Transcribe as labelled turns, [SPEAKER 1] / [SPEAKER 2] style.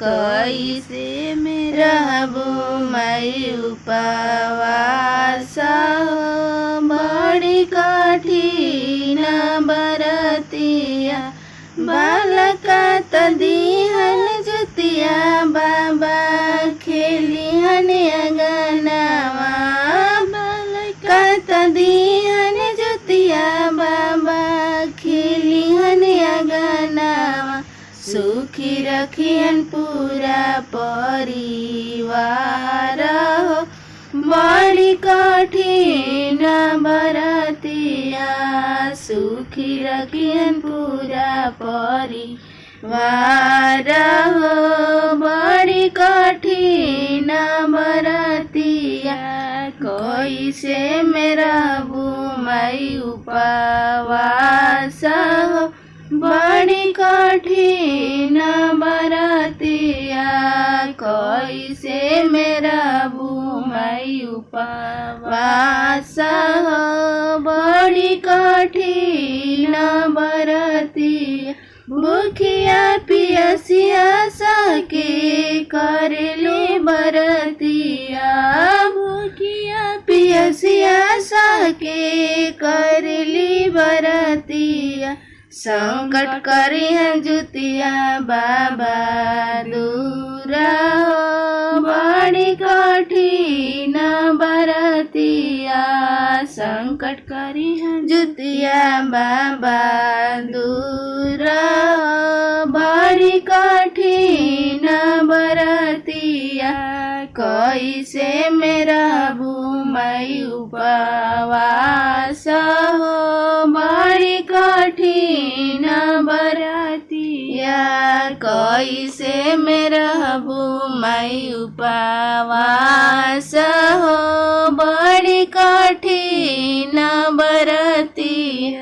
[SPEAKER 1] कैसे में रहबो मैं उपवास हो। बड़ी कठिन बरतिया बालका त दिहन जुतिया बाबा खेलिहन अंगनवा। बालका त दिहन जुतिया बाबा खेलिहन अंगनवा। सुखी रखियन पूरा परिवार हो। बड़ी कठिन बरतिया सुखी रखियन पूरा परिवार हो। बड़ी कठिन बरतिया कैसे मेरा मैं उपवास हो। बड़ी कठिन बरतिया कैसे मेरा मैं उपवास हो। बड़ी कठिन बरतिया भूखिया पियसिया सके करले बरतिया। भूखिया पियसिया सके करली बरतिया। संकट करिहन जुतिया बाबा दूर हो। बड़ी कठिन बरतिया संकट करिहन जुतिया बाबा दूर हो। बड़ी कठिन बरतिया कैसे मेरा मैं उपवास हो। बड़ी कठिन बरतिया कैसे मेरा मैं उपवास हो। बड़ी कठिन बरतिया।